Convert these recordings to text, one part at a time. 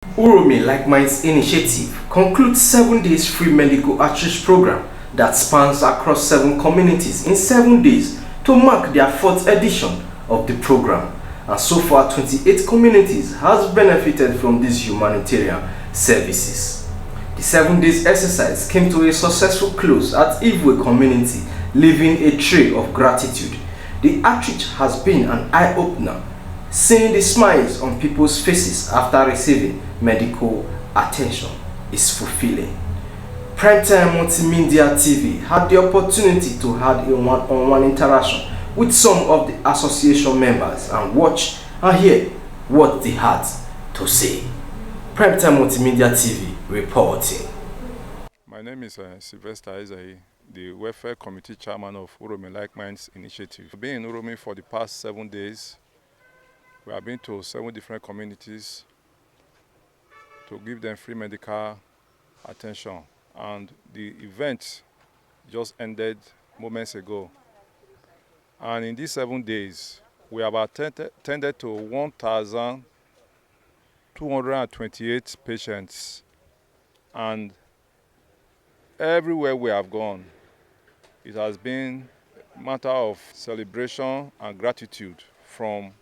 Uromi Like Minds initiative concludes 7 days free medical outreach program that spans across 7 communities in 7 days to mark their 4th edition of the program. And so far 28 communities has benefited from these humanitarian services. The 7 days exercise came to a successful close at Ivwe community, leaving a trail of gratitude. The outreach has been an eye-opener, seeing the smiles on people's faces after receiving medical attention is fulfilling. Primetime Multimedia TV had the opportunity to have a one-on-one interaction with some of the association members and watch and hear what they had to say. Primetime Multimedia TV reporting. My name is Sylvester Isai, the Welfare Committee Chairman of Uromi Like Minds Initiative. I've been in Uromi for the past 7 days. We have been to 7 different communities to give them free medical attention. And the event just ended moments ago. And in these 7 days, we have attended to 1,228 patients. And everywhere we have gone, it has been a matter of celebration and gratitude from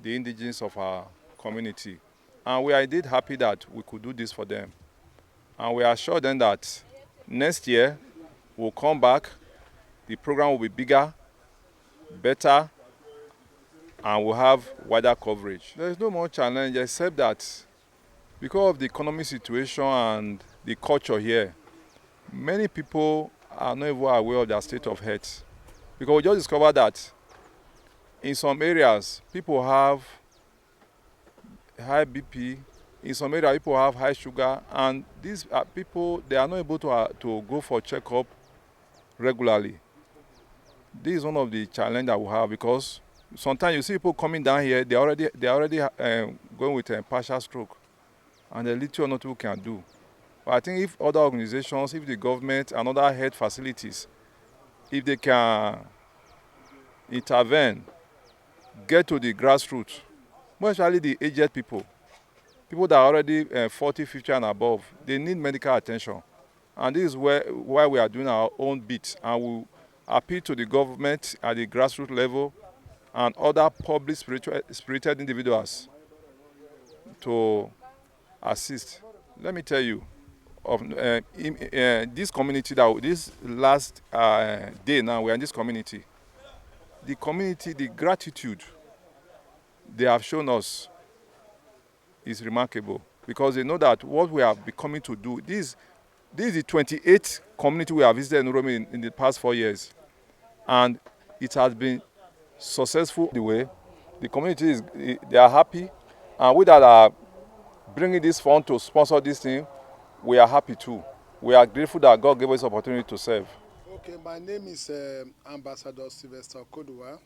the indigenes of our community. And we are indeed happy that we could do this for them. And we assure them that next year we'll come back, the program will be bigger, better, and we'll have wider coverage. There's no more challenge except that because of the economic situation and the culture here, many people are not even aware of their state of health. Because we just discovered that in some areas, people have high BP. In some areas, people have high sugar. And these people, they are not able to go for checkup regularly. This is one of the challenges that we have because sometimes you see people coming down here, they're already going with a partial stroke. And the little or not people can do. But I think if other organizations, if the government and other health facilities, if they can intervene, get to the grassroots, most especially the aged people that are already 40, 50 and above, they need medical attention. And this is why we are doing our own bit. And we appeal to the government at the grassroots level and other public spirited individuals to assist. Let me tell you, of this community, this last day now, we are in this community. The community, the gratitude they have shown us is remarkable because they know that what we have been coming to do, this is the 28th community we have visited in Uromi in the past 4 years. And it has been successful the way. The community they are happy. And we that are bringing this fund to sponsor this thing, we are happy too. We are grateful that God gave us opportunity to serve. Okay, my name is Ambassador Sylvester Kodua,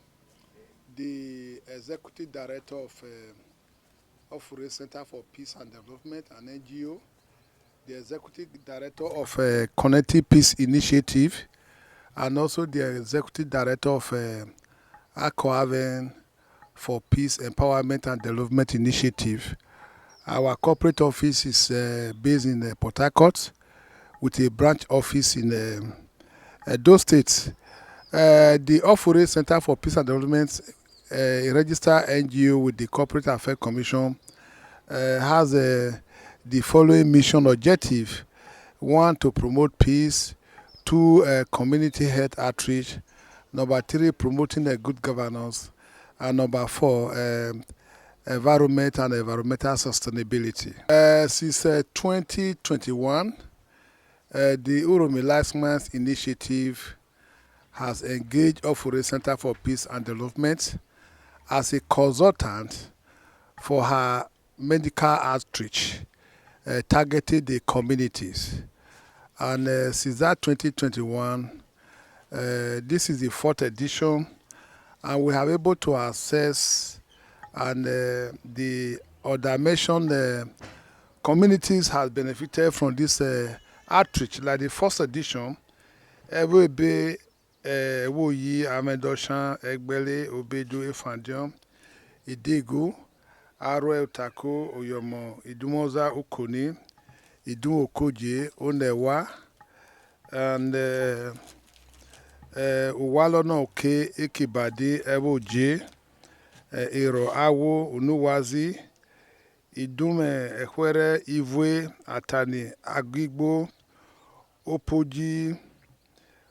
the Executive Director of Ure Center for Peace and Development, an NGO, the Executive Director of Connecting Peace Initiative, and also the Executive Director of Akoaven for Peace, Empowerment and Development Initiative. Our corporate office is based in Port Harcourt with a branch office in those states. The Ofure Center for Peace and Development, a registered NGO with the Corporate Affairs Commission, has the following mission objective: 1, to promote peace; 2, community health outreach; 3, promoting good governance; and 4, environment and environmental sustainability. Since 2021, the Uromi Like Minds Initiative has engaged Ofure Center for Peace and Development as a consultant for her medical outreach, targeting the communities. And since that 2021, this is the 4th edition, and we have able to assess and the other mentioned communities have benefited from this outreach. Like the 1st edition, Ewebe, Woyi, Amedoshan, Egbele, Obedu, Efandium, Idegu, Arwe Utako, Oyomo, Idumoza Ukoni, Idun Okoje, Onewa, and Uwalona Oke, Ekibade, Ewo J, Ero Awo, Unuwazi, Idume Ekwere, Ivwe, Atani, Agigbo, Opoji,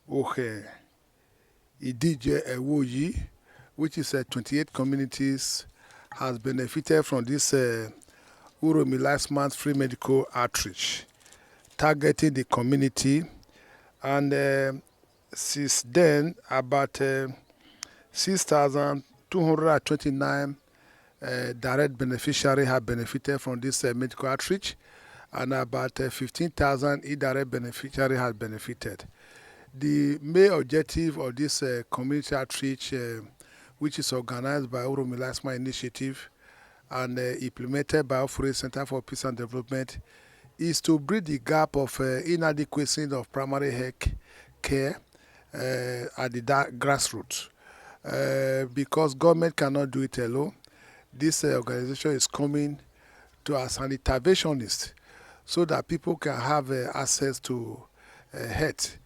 Ohe, Idije Ewoyi, which is 28 communities, has benefited from this Uromi last month free medical outreach, targeting the community. And since then, about 6,229 direct beneficiaries have benefited from this medical outreach, and about 15,000 indirect beneficiaries have benefited. The main objective of this community outreach, which is organized by Uromi Lasma Initiative and implemented by Ofure Center for Peace and Development, is to bridge the gap of inadequacy of primary health care at the grassroots. Because government cannot do it alone, this organization is coming to as an interventionist so that people can have access to health.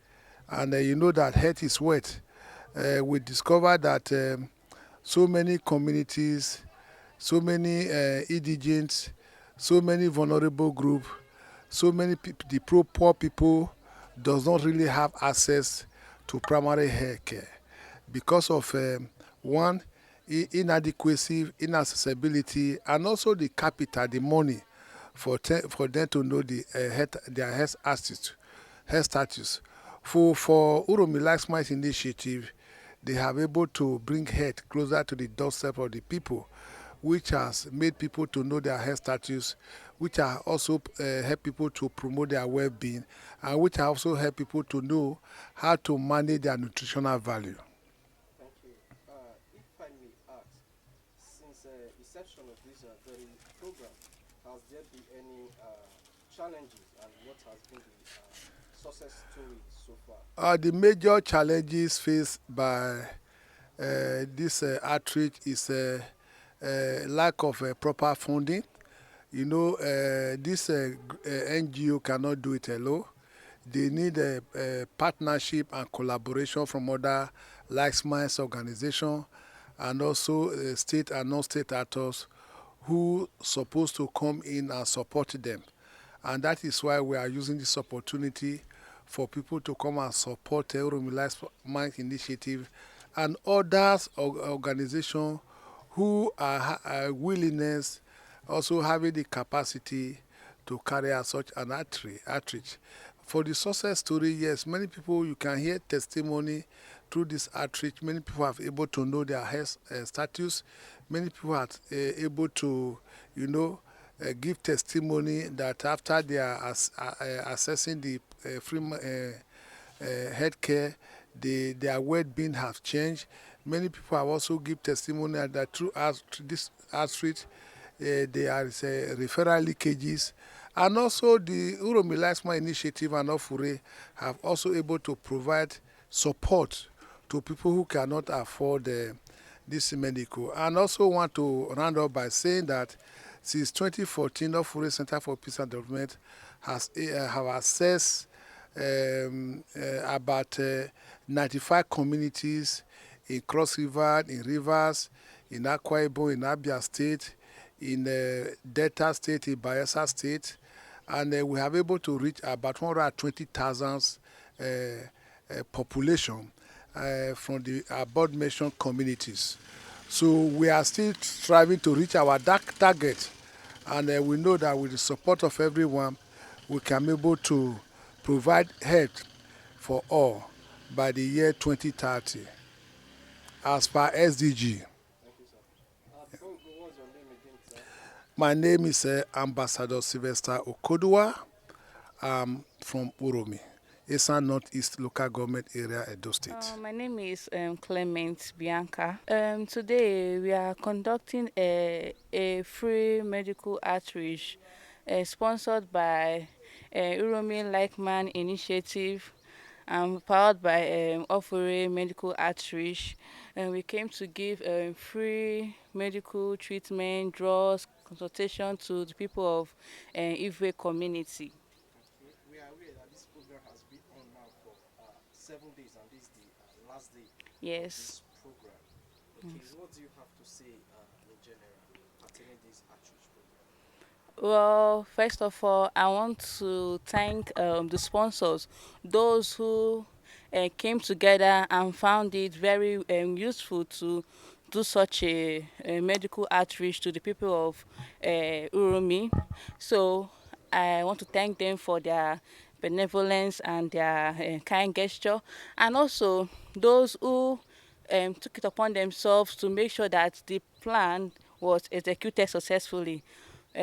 And you know that health is wealth. We discovered that so many communities, so many indigents, so many vulnerable groups, so many people, the poor people does not really have access to primary health care because of one, inadequacy, inaccessibility, and also the capital, the money for them to know their health status. For Uromi Life Minds Initiative, they have able to bring health closer to the doorstep of the people, which has made people to know their health status, which are also help people to promote their well-being, and which also help people to know how to manage their nutritional value. Thank you. If I may ask, since inception of this very program, has there been any challenges and what has been the success story so far? The major challenges faced by this outreach is lack of proper funding. You know, this NGO cannot do it alone. They need a partnership and collaboration from other like-minded organizations and also state and non-state actors who supposed to come in and support them. And that is why we are using this opportunity for people to come and support the Euromillions Mind Initiative and others organizations who are willingness, also having the capacity to carry out such an outreach. For the success story, yes, many people, you can hear testimony through this outreach. Many people have able to know their health status. Many people are able to, you know, give testimony that after they are assessing the free healthcare, their well-being have changed. Many people have also give testimony that through this outreach, there are referral leakages, and also the Uromi Lasma Initiative and Ofure have also able to provide support to people who cannot afford this medical. And also want to round up by saying that since 2014, Ofure Center for Peace and Development has have assessed about 95 communities in Cross River, in Rivers, in Akwa Ibom, in Abia State, in Delta State, in Bayelsa State, and we have able to reach about 120,000 population from the above mentioned communities. So we are still striving to reach our target, and we know that with the support of everyone, we can be able to provide health for all by the year 2030 as per SDG. Thank you, sir. Before we go, what's your name again, sir? My name is Ambassador Sylvester Okodua. I'm from Uromi, Eastern Northeast Local Government Area, Edo State. My name is Clement Bianca. Today we are conducting a free medical outreach sponsored by Uromi Like Man Initiative and powered by Ofure Medical Outreach. and we came to give free medical treatment, drugs, consultation to the people of Ive community. Okay. We are aware that this program has been on now for 7 days, and this is the last day of Yes. this program. Okay, what do you have to say in general pertaining this outreach program? Well, first of all, I want to thank the sponsors, those who came together and found it very useful to do such a medical outreach to the people of Uromi. So I want to thank them for their benevolence and their kind gesture, and also those who took it upon themselves to make sure that the plan was executed successfully.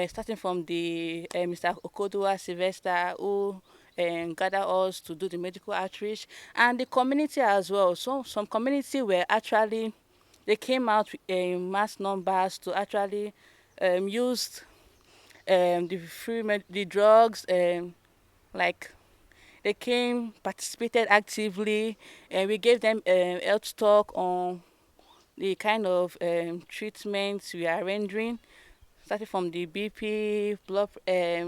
Starting from the Mr. Okodua Sylvester, who gather us to do the medical outreach, and the community as well. So some community were actually, they came out in mass numbers to actually use the drugs, like they came, participated actively, and we gave them health talk on the kind of treatments we are rendering, starting from the BP, blood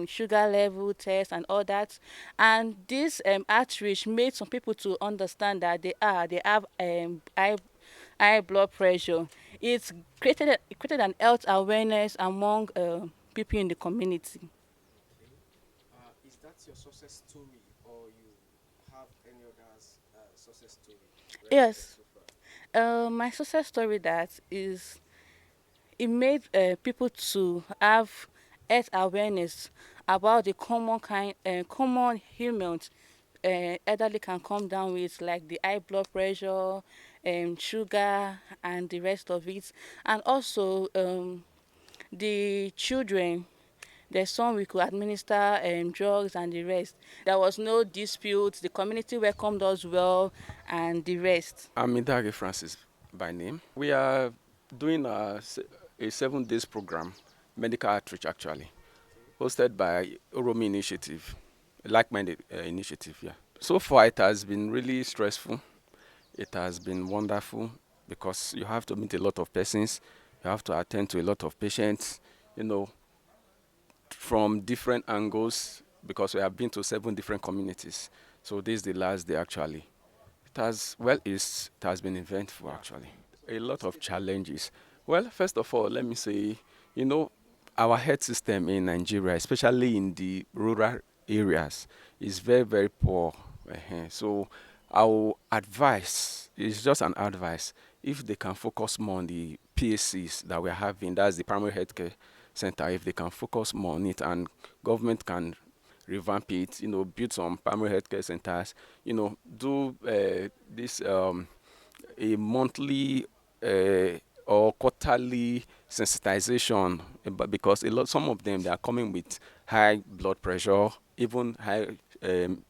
sugar level test, and all that. And this outreach made some people to understand that they have high blood pressure. It created an health awareness among people in the community. Okay. Is that your success story, or you have any other success story recorded Yes. so far? My success story that is, it made people to have health awareness about the common ailments elderly can come down with, like the high blood pressure, sugar, and the rest of it. And also the children, there's some we could administer drugs and the rest. There was no dispute. The community welcomed us well, and the rest. I'm Indage Francis by name. We are doing a 7 days program, medical outreach actually, Okay. hosted by Uromi initiative, a like-minded initiative. Yeah. So far, it has been really stressful. It has been wonderful because you have to meet a lot of persons, you have to attend to a lot of patients, you know, from different angles because we have been to 7 different communities. So this is the last day actually. It has been eventful actually. So A lot what's of the challenges. Well, first of all, let me say, you know, our health system in Nigeria, especially in the rural areas, is very, very poor. So our advice is just an advice. If they can focus more on the PACs that we're having, that's the primary healthcare center, if they can focus more on it and government can revamp it, build some primary healthcare centers, do this a monthly or quarterly sensitization, but because some of them they are coming with high blood pressure, even high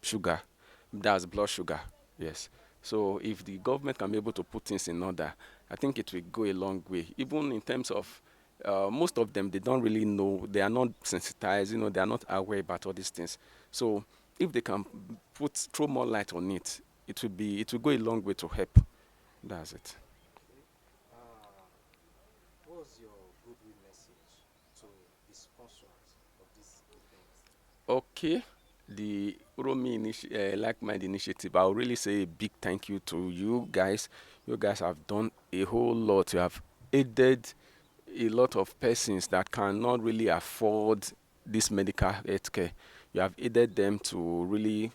sugar, that's blood sugar. Yes. So if the government can be able to put things in order, I think it will go a long way. Even in terms of most of them, they don't really know, they are not sensitized, they are not aware about all these things. So if they can throw more light on it, it will go a long way to help. That's it. Okay. What's your goodwill message to the sponsors of this event? Okay, the Uromi Like Mind initiative, I'll really say a big thank you to you guys. You guys have done a whole lot. You have aided a lot of persons that cannot really afford this medical healthcare. You have aided them to really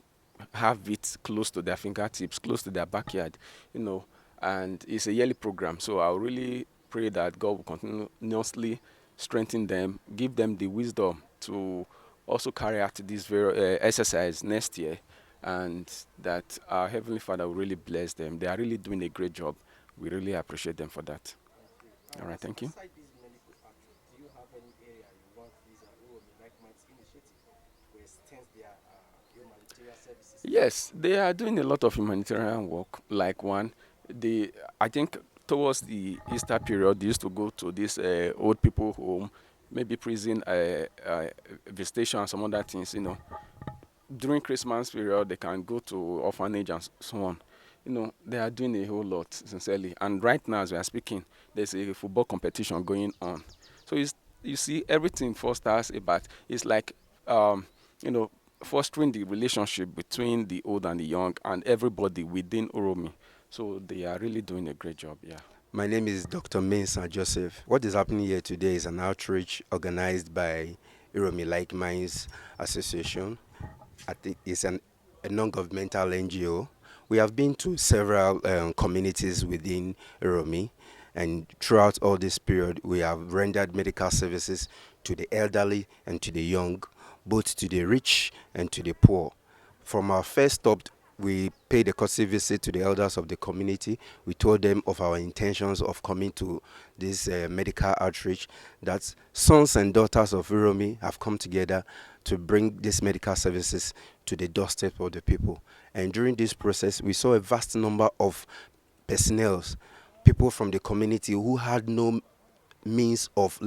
have it close to their fingertips, close to their backyard, you know. And it's a yearly program, so I really pray that God will continuously strengthen them, give them the wisdom to also carry out this very exercise next year, and that our Heavenly Father will really bless them. They are really doing a great job. We really appreciate them for that. Okay. All right, thank you. Aside this medical outreach, do you have any area you want this Uromi Like Minds initiative to extend their humanitarian services to? Yes, they are doing a lot of humanitarian work. Like I think towards the Easter period, they used to go to this old people home, maybe prison visitation and some other things. During Christmas period, they can go to orphanage and so on. they are doing a whole lot, sincerely. And right now, as we are speaking, there's a football competition going on. So you see, everything fosters about, it's like, um, you know, fostering the relationship between the old and the young and everybody within Uromi. So they are really doing a great job, yeah. My name is Dr. Mensah Joseph. What is happening here today is an outreach organized by Uromi Like Minds Association. I think it's a non-governmental NGO. We have been to several communities within Uromi, and throughout all this period, we have rendered medical services to the elderly and to the young, both to the rich and to the poor. From our first stop, we paid a courtesy visit to the elders of the community. We told them of our intentions of coming to this medical outreach, that sons and daughters of Uromi have come together to bring these medical services to the doorstep of the people. And during this process, we saw a vast number of personnel, people from the community who had no means of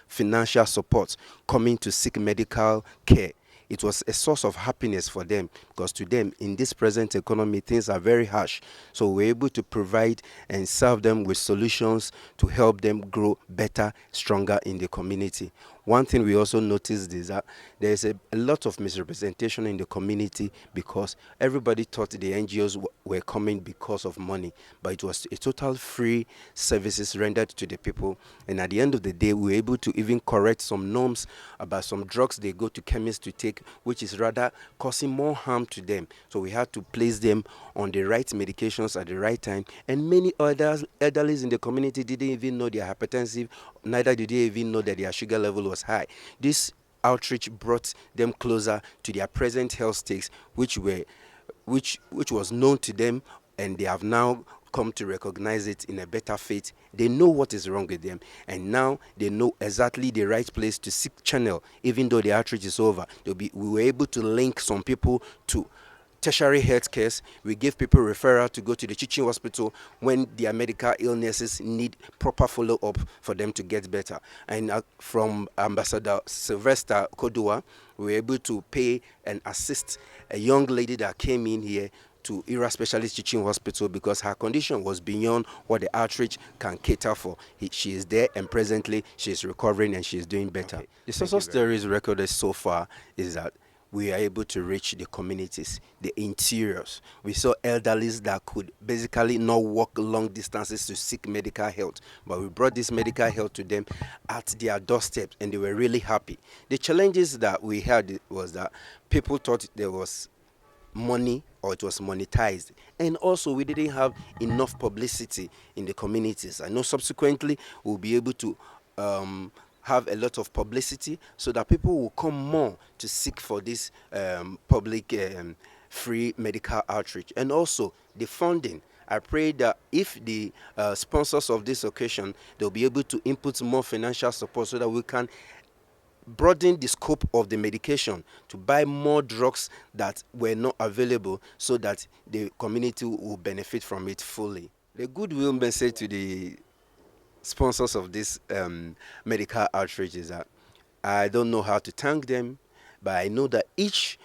financial support, coming to seek medical care. It was a source of happiness for them, because to them, in this present economy, things are very harsh. So we're able to provide and serve them with solutions to help them grow better, stronger in the community. One thing we also noticed is that there's a lot of misrepresentation in the community, because everybody thought the NGOs were coming because of money, but it was a total free services rendered to the people. And at the end of the day, we were able to even correct some norms about some drugs they go to chemists to take, which is rather causing more harm to them. So we had to place them on the right medications at the right time. And many others, elderlies in the community, didn't even know they are hypertensive, neither did they even know that their sugar level was high. This outreach brought them closer to their present health stakes, which was known to them, and they have now come to recognize it in a better faith. They know what is wrong with them, and now they know exactly the right place to seek channel. Even though the outreach is over, we were able to link some people to tertiary health cares. We give people referral to go to the teaching hospital when their medical illnesses need proper follow-up for them to get better. And from Ambassador Sylvester Kodua, we were able to pay and assist a young lady that came in here to Ira Specialist Teaching Hospital, because her condition was beyond what the outreach can cater for. She is there, and presently she is recovering and she is doing better. Okay. The success stories recorded so far is that we are able to reach the communities, the interiors. We saw elderlies that could basically not walk long distances to seek medical health, but we brought this medical health to them at their doorstep, and they were really happy. The challenges that we had was that people thought there was money, or it was monetized, and also we didn't have enough publicity in the communities. I know subsequently we'll be able to have a lot of publicity, so that people will come more to seek for this public free medical outreach. And also the funding, I pray that if the sponsors of this occasion, they'll be able to input more financial support, so that we can broaden the scope of the medication to buy more drugs that were not available, so that the community will benefit from it fully. The goodwill message to the sponsors of this medical outreach is that I don't know how to thank them, but I know that each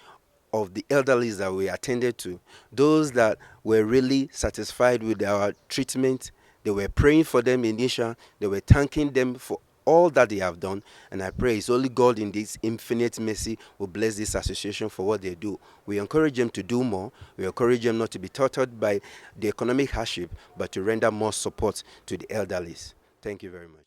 of the elderly that we attended to, those that were really satisfied with our treatment, they were praying for them initially, they were thanking them for all that they have done, and I pray it's only God in this infinite mercy will bless this association for what they do. We encourage them to do more. We encourage them not to be tortured by the economic hardship, but to render more support to the elderly. Thank you very much.